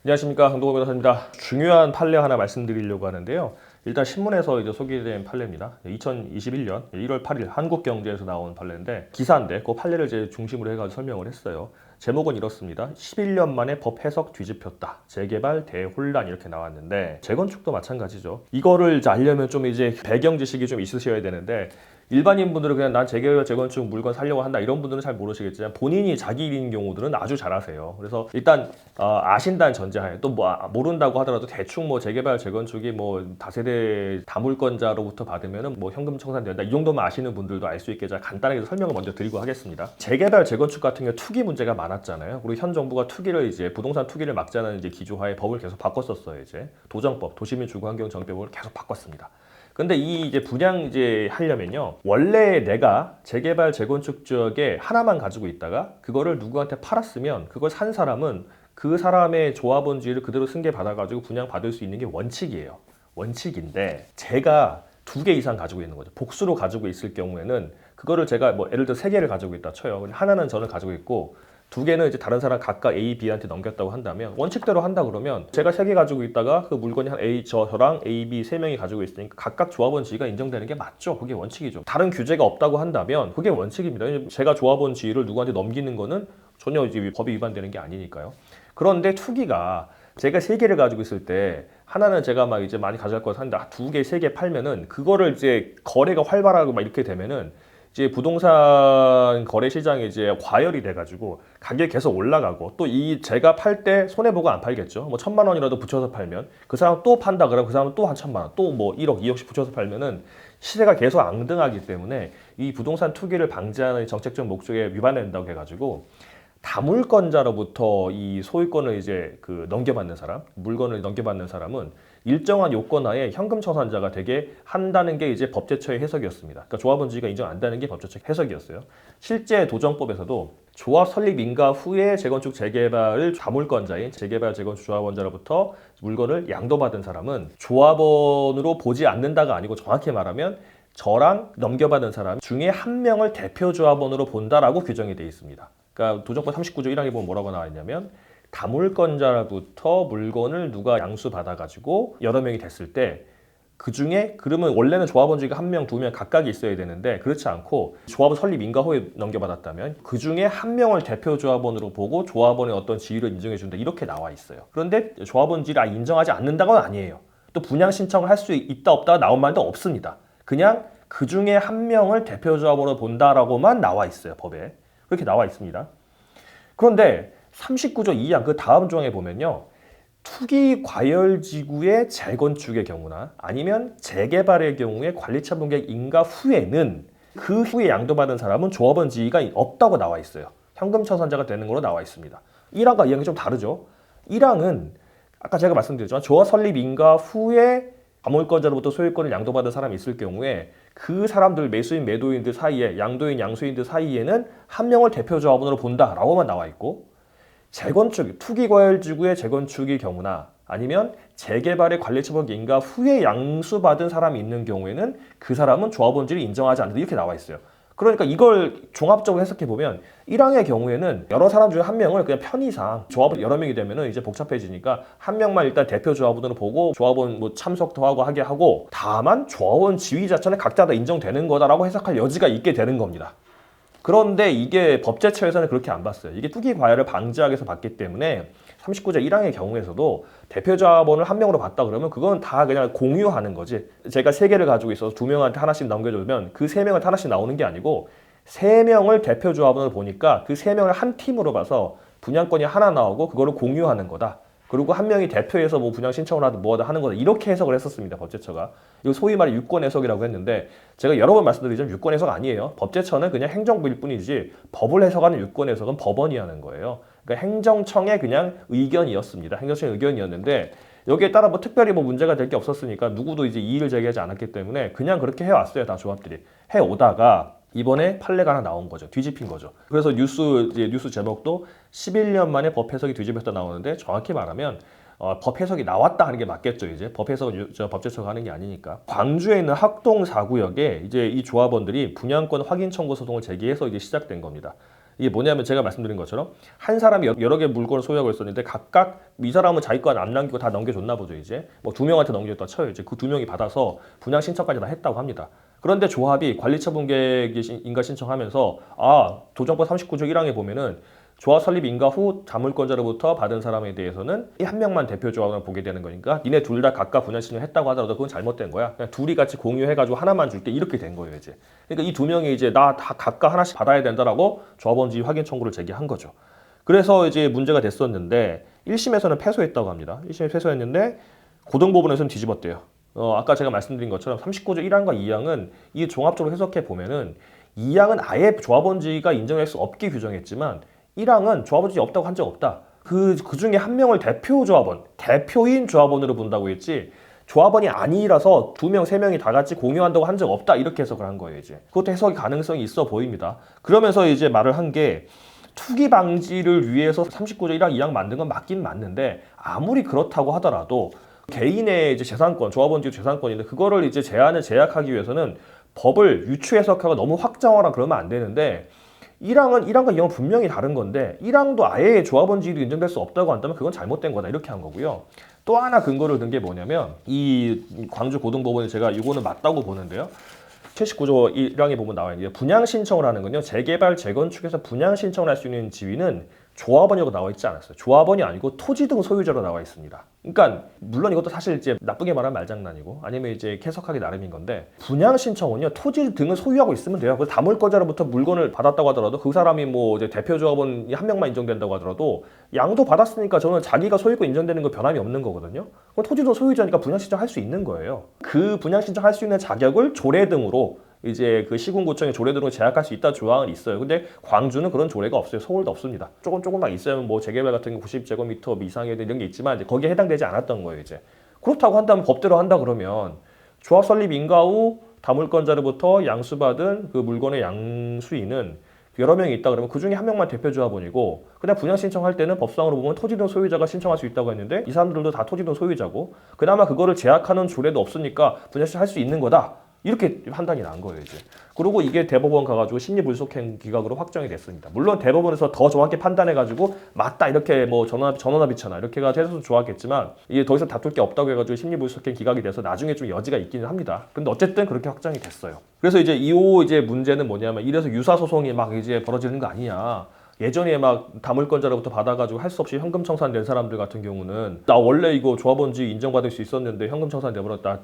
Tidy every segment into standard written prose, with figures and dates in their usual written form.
안녕하십니까, 강동호 변호사입니다. 중요한 판례 하나 말씀드리려고 하는데요. 일단 신문에서 이제 소개된 판례입니다. 2021년 1월 8일 한국경제에서 나온 판례인데 기사인데 그 판례를 이제 중심으로 해가지고 설명을 했어요. 제목은 이렇습니다. 11년 만에 법 해석 뒤집혔다. 재개발 대혼란 이렇게 나왔는데 재건축도 마찬가지죠. 이거를 이제 알려면 좀 이제 배경 지식이 좀 있으셔야 되는데 일반인 분들은 그냥 난 재개발 재건축 물건 살려고 한다 이런 분들은 잘 모르시겠지만 본인이 자기 일인 경우들은 아주 잘 아세요. 그래서 일단 아신다는 전제하에 또 뭐 모른다고 하더라도 대충 뭐 재개발 재건축이 뭐 다세대 다물권자로부터 받으면은 뭐 현금 청산된다 이 정도만 아시는 분들도 알 수 있게 제가 간단하게 설명을 먼저 드리고 하겠습니다. 재개발 재건축 같은 경우 투기 문제가 많았잖아요. 그리고 현 정부가 투기를 이제 부동산 투기를 막자는 이제 기조하에 법을 계속 바꿨었어요. 이제 도정법, 도시민 주거 환경 정비법을 계속 바꿨습니다. 근데 이 이제 분양 이제 하려면요. 원래 내가 재개발 재건축 지역에 하나만 가지고 있다가 그거를 누구한테 팔았으면 그걸 산 사람은 그 사람의 조합원지를 그대로 승계 받아가지고 분양 받을 수 있는 게 원칙이에요. 원칙인데 제가 2개 이상 가지고 있는 거죠. 복수로 가지고 있을 경우에는 그거를 제가 뭐 예를 들어 3개를 가지고 있다 쳐요. 하나는 저는 가지고 있고 2개는 이제 다른 사람 각각 A, B한테 넘겼다고 한다면 원칙대로 한다 그러면 제가 3개 가지고 있다가 그 물건이 한 A, 저랑 A, B 3명이 가지고 있으니까 각각 조합원 지위가 인정되는 게 맞죠. 그게 원칙이죠. 다른 규제가 없다고 한다면 그게 원칙입니다. 제가 조합원 지위를 누구한테 넘기는 거는 전혀 이제 법이 위반되는 게 아니니까요. 그런데 투기가 제가 3개를 가지고 있을 때 하나는 제가 막 이제 많이 가져갈 거 사는데 2개, 3개 팔면은 그거를 이제 거래가 활발하고 막 이렇게 되면은 이제 부동산 거래 시장이 이제 과열이 돼가지고 가격이 계속 올라가고 또 이 제가 팔 때 손해보고 안 팔겠죠. 뭐 1,000만 원이라도 붙여서 팔면 그 사람 또 판다 그러면 그 사람은 또 한 1,000만 원, 또 뭐 1억, 2억씩 붙여서 팔면은 시세가 계속 앙등하기 때문에 이 부동산 투기를 방지하는 정책적 목적에 위반된다고 해가지고 다물권자로부터 이 소유권을 이제 그 넘겨받는 사람, 물건을 넘겨받는 사람은 일정한 요건 하에 현금 청산자가 되게 한다는 게 이제 법제처의 해석이었습니다. 그러니까 조합원주의가 인정 안 되는 게 법제처 해석이었어요. 실제 도정법에서도 조합 설립 인가 후에 재건축 재개발을 다물권자인 재개발 재건축 조합원자로부터 물건을 양도받은 사람은 조합원으로 보지 않는다가 아니고 정확히 말하면 저랑 넘겨받은 사람 중에 한 명을 대표 조합원으로 본다라고 규정이 되어 있습니다. 그러니까 도정법 39조 1항에 보면 뭐라고 나와 있냐면 다물권자로부터 물건을 누가 양수받아가지고 여러 명이 됐을 때 그 중에 그러면 원래는 조합원주의가 1명, 2명 각각이 있어야 되는데 그렇지 않고 조합원 설립 인가 후에 넘겨받았다면 그 중에 한 명을 대표 조합원으로 보고 조합원의 어떤 지위를 인정해 준다 이렇게 나와 있어요. 그런데 조합원 지위를 인정하지 않는다고는 아니에요. 또 분양 신청을 할 수 있다 없다 나온 말도 없습니다. 그냥 그 중에 한 명을 대표 조합원으로 본다라고만 나와 있어요. 법에. 그렇게 나와 있습니다. 그런데 39조 2항 그 다음 조항에 보면요. 투기 과열지구의 재건축의 경우나 아니면 재개발의 경우에 관리처 분격 인가 후에는 그 후에 양도받은 사람은 조합원 지위가 없다고 나와 있어요. 현금 청산자가 되는 걸로 나와 있습니다. 1항과 2항이 좀 다르죠. 1항은 아까 제가 말씀드렸지만 조합 설립 인가 후에 다물권자로부터 소유권을 양도받은 사람이 있을 경우에 그 사람들 매수인 매도인들 사이에 양도인 양수인들 사이에는 한 명을 대표 조합원으로 본다라고만 나와 있고 재건축, 투기과열지구의 재건축의 경우나 아니면 재개발의 관리처분 인가 후에 양수받은 사람이 있는 경우에는 그 사람은 조합원지를 인정하지 않는다 이렇게 나와 있어요. 그러니까 이걸 종합적으로 해석해 보면 1항의 경우에는 여러 사람 중에 한 명을 그냥 편의상 조합원 여러 명이 되면은 이제 복잡해지니까 한 명만 일단 대표 조합원으로 보고 조합원 뭐 참석도 하고 하게 하고 다만 조합원 지위 자체는 각자 다 인정되는 거다라고 해석할 여지가 있게 되는 겁니다. 그런데 이게 법제처에서는 그렇게 안 봤어요. 이게 투기 과열을 방지하기 위해서 봤기 때문에 39조 1항의 경우에서도 대표 조합원을 한 명으로 봤다 그러면 그건 다 그냥 공유하는 거지. 제가 3개를 가지고 있어서 2명한테 하나씩 넘겨주면 그 3명한테 하나씩 나오는 게 아니고 3명을 대표 조합원으로 보니까 그 3명을 한 팀으로 봐서 분양권이 하나 나오고 그거를 공유하는 거다. 그리고 한 명이 대표해서 뭐 분양 신청을 하든 뭐하든 하는 거다. 이렇게 해석을 했었습니다. 법제처가. 이거 소위 말해 유권 해석이라고 했는데 제가 여러 번 말씀드리지만 유권 해석 아니에요. 법제처는 그냥 행정부일 뿐이지 법을 해석하는 유권 해석은 법원이 하는 거예요. 그러니까 행정청의 그냥 의견이었습니다. 행정청의 의견이었는데 여기에 따라 뭐 특별히 뭐 문제가 될 게 없었으니까 누구도 이제 이의를 제기하지 않았기 때문에 그냥 그렇게 해왔어요. 다 조합들이. 해오다가 이번에 판례가 하나 나온 거죠. 뒤집힌 거죠. 그래서 뉴스 제목도 11년 만에 법 해석이 뒤집혔다 나오는데 정확히 말하면 법 해석이 나왔다 하는 게 맞겠죠. 이제 법 해석은 법제처가 하는 게 아니니까. 광주에 있는 학동 4구역에 이제 이 조합원들이 분양권 확인 청구 소송을 제기해서 이제 시작된 겁니다. 이게 뭐냐면 제가 말씀드린 것처럼 한 사람이 여러 개 물건을 소유하고 있었는데 각각 이 사람은 자기 거 안 남기고 다 넘겨줬나 보죠. 이제 뭐 2명한테 넘겨줬다 쳐요. 이제 그 2명이 받아서 분양 신청까지 다 했다고 합니다. 그런데 조합이 관리처분 계획 인가 신청하면서 도정법 39조 1항에 보면은 조합 설립 인가 후 자물권자로부터 받은 사람에 대해서는 이 한 명만 대표 조합을 보게 되는 거니까 니네 둘 다 각각 분양 신청을 했다고 하더라도 그건 잘못된 거야. 그냥 둘이 같이 공유해가지고 하나만 줄게 이렇게 된 거예요 이제. 그러니까 이 두 명이 이제 나 다 각각 하나씩 받아야 된다라고 조합원지 확인 청구를 제기한 거죠. 그래서 이제 문제가 됐었는데 1심에서는 패소했다고 합니다. 1심에 패소했는데 고등법원에서는 뒤집었대요. 아까 제가 말씀드린 것처럼 39조 1항과 2항은 이 종합적으로 해석해 보면은 2항은 아예 조합원지가 인정할 수 없게 규정했지만 1항은 조합원지 없다고 한 적 없다. 그 중에 한 명을 대표 조합원, 대표인 조합원으로 본다고 했지 조합원이 아니라서 2명, 3명이 다 같이 공유한다고 한 적 없다. 이렇게 해석을 한 거예요, 이제. 그것도 해석이 가능성이 있어 보입니다. 그러면서 이제 말을 한 게 투기 방지를 위해서 39조 1항, 2항 만든 건 맞긴 맞는데 아무리 그렇다고 하더라도 개인의 이제 재산권, 조합원지 재산권인데 그거를 이제 제약하기 위해서는 법을 유추 해석하고 너무 확장하라 그러면 안 되는데 1항은 1항과 2항은 분명히 다른 건데 1항도 아예 조합원지로 인정될 수 없다고 한다면 그건 잘못된 거다 이렇게 한 거고요. 또 하나 근거를 든 게 뭐냐면 이 광주 고등법원이 제가 이거는 맞다고 보는데요. 79조 1항에 보면 나와 있는데 분양 신청을 하는 건요. 재개발, 재건축에서 분양 신청을 할 수 있는 지위는 조합원이라고 나와 있지 않았어요. 조합원이 아니고 토지 등 소유자로 나와 있습니다. 그러니까 물론 이것도 사실 이제 나쁘게 말하면 말장난이고 아니면 이제 해석하기 나름인 건데 분양 신청은요 토지 등을 소유하고 있으면 돼요. 그래서 다물권자로부터 물건을 받았다고 하더라도 그 사람이 뭐 이제 대표 조합원이 한 명만 인정된다고 하더라도 양도 받았으니까 저는 자기가 소유권 인정되는 거 변함이 없는 거거든요. 그럼 토지 등 소유자니까 분양 신청할 수 있는 거예요. 그 분양 신청할 수 있는 자격을 조례 등으로 이제 그 시군구청의 조례 등으로 제약할 수 있다 조항은 있어요. 근데 광주는 그런 조례가 없어요. 서울도 없습니다. 조금만 있으면 뭐 재개발 같은 게 90제곱미터 이상에 이런 게 있지만 이제 거기에 해당되지 않았던 거예요. 이제 그렇다고 한다면 법대로 한다 그러면 조합 설립 인가 후 다물권자로부터 양수받은 그 물건의 양수인은 여러 명이 있다 그러면 그 중에 한 명만 대표 조합원이고 그냥 분양 신청할 때는 법상으로 보면 토지 등 소유자가 신청할 수 있다고 했는데 이 사람들도 다 토지 등 소유자고 그나마 그거를 제약하는 조례도 없으니까 분양 신청할 수 있는 거다. 이렇게 판단이 난 거예요, 이제. 그리고 이게 대법원 가가지고 심리불속행 기각으로 확정이 됐습니다. 물론 대법원에서 더 정확히 판단해가지고 맞다 이렇게 뭐 전원합의처나 이렇게 해가지고 해서 좋았겠지만 이게 더 이상 다툴 게 없다고 해가지고 심리불속행 기각이 돼서 나중에 좀 여지가 있기는 합니다. 근데 어쨌든 그렇게 확정이 됐어요. 그래서 이제 이 문제는 뭐냐면 이래서 유사 소송이 막 이제 벌어지는 거 아니냐. 예전에 막 다물권자로부터 받아가지고 할 수 없이 현금 청산된 사람들 같은 경우는 나 원래 이거 조합원지 인정받을 수 있었는데 현금 청산 내버렸다.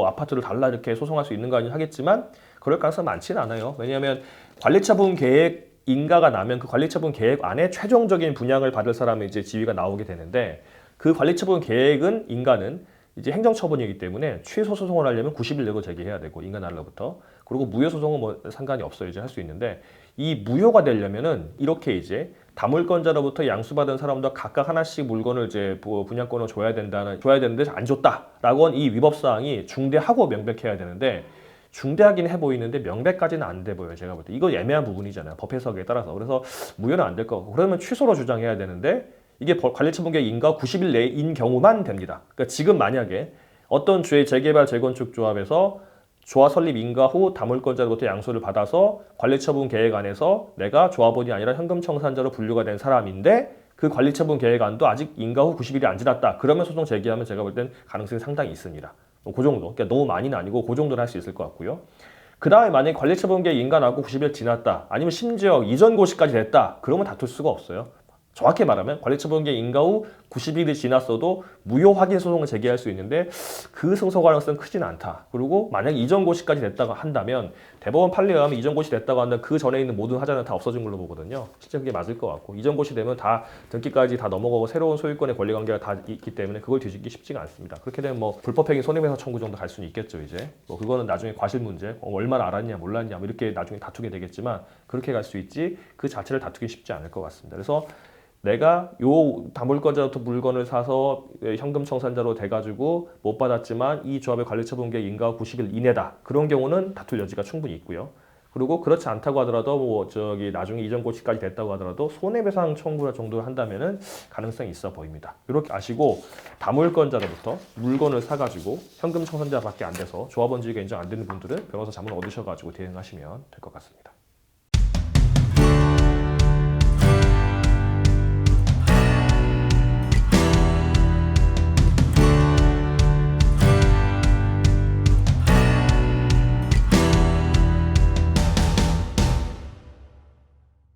아파트를 달라 이렇게 소송할 수 있는 거 아니냐 하겠지만 그럴 가능성이 많지는 않아요. 왜냐하면 관리처분 계획 인가가 나면 그 관리처분 계획 안에 최종적인 분양을 받을 사람의 이제 지위가 나오게 되는데 그 관리처분 계획은 인가는 이제 행정처분이기 때문에 취소 소송을 하려면 90일 내로 제기해야 되고 인가 날로부터 그리고 무효 소송은 뭐 상관이 없어요. 이제 할 수 있는데 이 무효가 되려면은 이렇게 이제 다물권자로부터 양수받은 사람도 각각 하나씩 물건을 이제 분양권을 줘야 되는데 안 줬다라고 한 이 위법 사항이 중대하고 명백해야 되는데 중대하긴 해 보이는데 명백까지는 안 돼 보여요. 제가 볼 때 이거 애매한 부분이잖아요. 법 해석에 따라서 그래서 무효는 안 될 거고 그러면 취소로 주장해야 되는데 이게 관리처분계획 인가 90일 내인 경우만 됩니다. 그러니까 지금 만약에 어떤 주의 재개발 재건축 조합에서 조합 설립 인가 후 다물권자로부터 양수를 받아서 관리처분 계획 안에서 내가 조합원이 아니라 현금 청산자로 분류가 된 사람인데 그 관리처분 계획안도 아직 인가 후 90일이 안 지났다. 그러면 소송 제기하면 제가 볼 땐 가능성이 상당히 있습니다. 그 정도. 그러니까 너무 많이는 아니고 그 정도는 할 수 있을 것 같고요. 그 다음에 만약에 관리처분 계획 인가 나고 90일 지났다. 아니면 심지어 이전 고시까지 됐다. 그러면 다툴 수가 없어요. 정확히 말하면 관리처분계획 인가 후 90일이 지났어도 무효 확인 소송을 제기할 수 있는데 그 승소 가능성은 크지는 않다. 그리고 만약에 이전 고시까지 됐다고 한다면 대법원 판례에 의하면 이전 고시 됐다고 한다면 그 전에 있는 모든 하자는 다 없어진 걸로 보거든요. 실제 그게 맞을 것 같고 이전 고시 되면 다 등기까지 다 넘어가고 새로운 소유권의 권리관계가 다 있기 때문에 그걸 뒤집기 쉽지가 않습니다. 그렇게 되면 뭐 불법행위 손해배상 청구 정도 갈 수는 있겠죠. 이제 뭐 그거는 나중에 과실 문제 얼마나 알았냐 몰랐냐 뭐 이렇게 나중에 다투게 되겠지만 그렇게 갈 수 있지 그 자체를 다투기 쉽지 않을 것 같습니다. 그래서 내가 요 다물권자로부터 물건을 사서 현금 청산자로 돼가지고 못 받았지만 이 조합의 관리처분계획 인가 90일 이내다. 그런 경우는 다툴 여지가 충분히 있고요. 그리고 그렇지 않다고 하더라도 뭐 나중에 이전 고시까지 됐다고 하더라도 손해배상 청구 정도를 한다면은 가능성이 있어 보입니다. 이렇게 아시고 다물권자로부터 물건을 사가지고 현금 청산자밖에 안 돼서 조합원지위가 인정 안 되는 분들은 변호사 자문을 얻으셔가지고 대응하시면 될 것 같습니다.